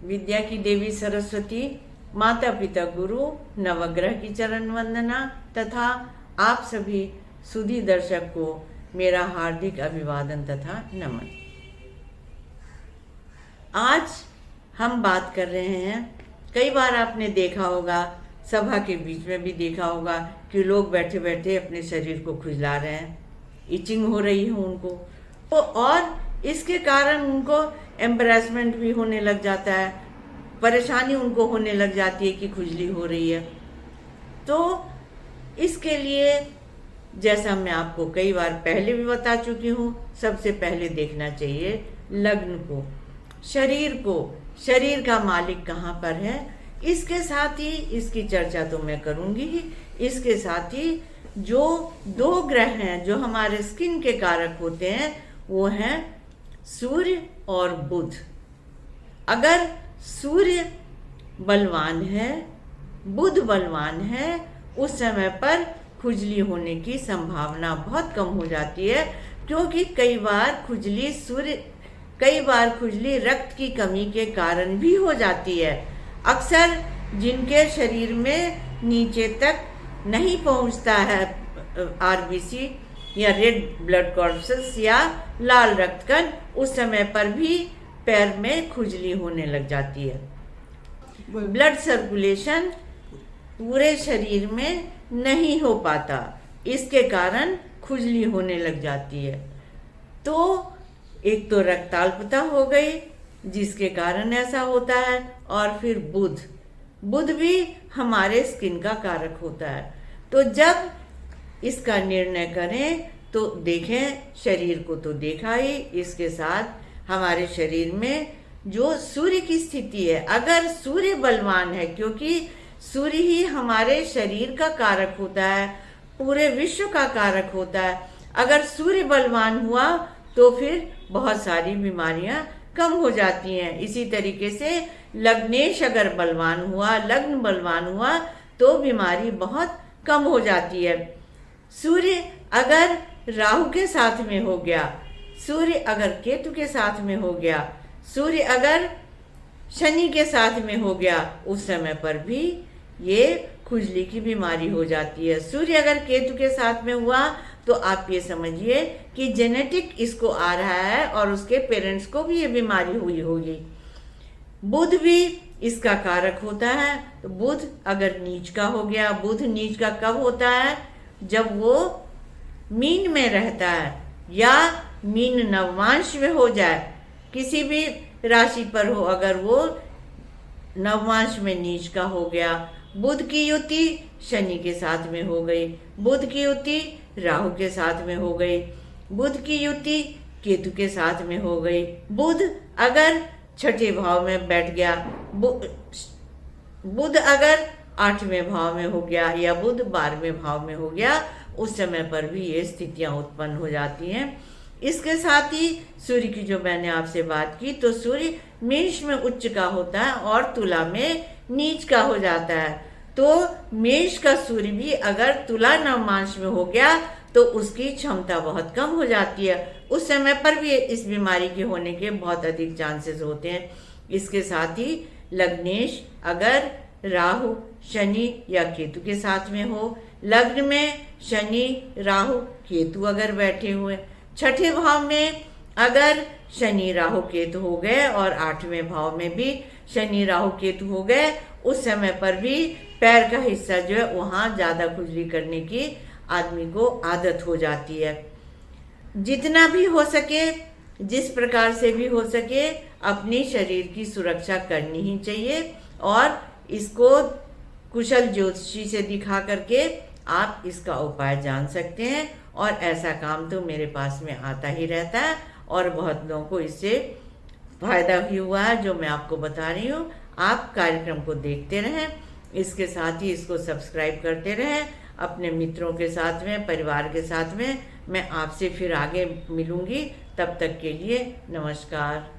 विद्या की देवी सरस्वती, माता पिता गुरु, नवग्रह की चरण वंदना तथा आप सभी सुधी दर्शक को मेरा हार्दिक अभिवादन तथा नमन। आज हम बात कर रहे हैं, कई बार आपने देखा होगा, सभा के बीच में भी देखा होगा कि लोग बैठे बैठे अपने शरीर को खुजला रहे हैं, इचिंग हो रही है उनको तो, और इसके कारण उनको एम्बैरेसमेंट भी होने लग जाता है, परेशानी उनको होने लग जाती है कि खुजली हो रही है। तो इसके लिए जैसा मैं आपको कई बार पहले भी बता चुकी हूँ, सबसे पहले देखना चाहिए लग्न को, शरीर को, शरीर का मालिक कहाँ पर है। इसके साथ ही इसकी चर्चा तो मैं करूँगी ही, इसके साथ ही जो दो ग्रह हैं जो हमारे स्किन के कारक होते हैं वो हैं सूर्य और बुध। अगर सूर्य बलवान है, बुध बलवान है, उस समय पर खुजली होने की संभावना बहुत कम हो जाती है, क्योंकि कई बार खुजली रक्त की कमी के कारण भी हो जाती है। अक्सर जिनके शरीर में नीचे तक नहीं पहुंचता है आरबीसी या रेड ब्लड कॉर्पसेल्स या लाल रक्त कण, उस समय पर भी पैर में खुजली होने लग जाती है। ब्लड सर्कुलेशन पूरे शरीर में नहीं हो पाता, इसके कारण खुजली होने लग जाती है। तो एक तो रक्ताल्पता हो गई जिसके कारण ऐसा होता है, और फिर बुध भी हमारे स्किन का कारक होता है। तो जब इसका निर्णय करें तो देखें, शरीर को तो देखा ही, इसके साथ हमारे शरीर में जो सूर्य की स्थिति है, अगर सूर्य बलवान है, क्योंकि सूर्य ही हमारे शरीर का कारक होता है, पूरे विश्व का कारक होता है। अगर सूर्य बलवान हुआ तो फिर बहुत सारी बीमारियां कम हो जाती हैं। इसी तरीके से लग्नेश अगर बलवान हुआ, लग्न बलवान हुआ तो बीमारी बहुत कम हो जाती है। सूर्य अगर राहु के साथ में हो गया, सूर्य अगर केतु के साथ में हो गया, सूर्य अगर शनि के साथ में हो गया, उस समय पर भी ये खुजली की बीमारी हो जाती है। सूर्य अगर केतु के साथ में हुआ तो आप ये समझिए कि जेनेटिक इसको आ रहा है और उसके पेरेंट्स को भी ये बीमारी हुई होगी। बुध भी इसका कारक होता है। तो बुध अगर नीच का हो गया, बुध नीच का कब होता है? जब वो मीन में रहता है या मीन नवमांश में हो जाए, किसी भी राशि पर हो, अगर वो नवमांश में नीच का हो गया। बुध की युति शनि के साथ में हो गई, बुध की युति राहु के साथ में हो गई, बुध की युति केतु के साथ में हो गई। बुध अगर छठे भाव में बैठ गया, बुध अगर 8वें भाव में हो गया या बुध 12वें भाव में हो गया, उस समय पर भी ये स्थितियां उत्पन्न हो जाती हैं। इसके साथ ही सूर्य की जो मैंने आपसे बात की, तो सूर्य मेष में उच्च का होता है और तुला में नीच का हो जाता है। तो मेष का सूर्य भी अगर तुला नवमांश में हो गया तो उसकी क्षमता बहुत कम हो जाती है, उस समय पर भी इस बीमारी के होने के बहुत अधिक चांसेस होते हैं। इसके साथ ही लग्नेश अगर राहु शनि या केतु के साथ में हो, लग्न में शनि राहु केतु अगर बैठे हुए, छठे भाव में अगर शनि राहु केतु हो गए और 8वें भाव में भी शनि राहु केतु हो गए, उस समय पर भी पैर का हिस्सा जो है वहां ज्यादा खुजली करने की आदमी को आदत हो जाती है। जितना भी हो सके, जिस प्रकार से भी हो सके, अपनी शरीर की सुरक्षा करनी ही चाहिए, और इसको कुशल ज्योतिषी से दिखा करके आप इसका उपाय जान सकते हैं। और ऐसा काम तो मेरे पास में आता ही रहता है और बहुत लोगों को इससे फायदा भी हुआ है, जो मैं आपको बता रही हूँ। आप कार्यक्रम को देखते रहें, इसके साथ ही इसको सब्सक्राइब करते रहें अपने मित्रों के साथ में, परिवार के साथ में। मैं आपसे फिर आगे मिलूंगी, तब तक के लिए नमस्कार।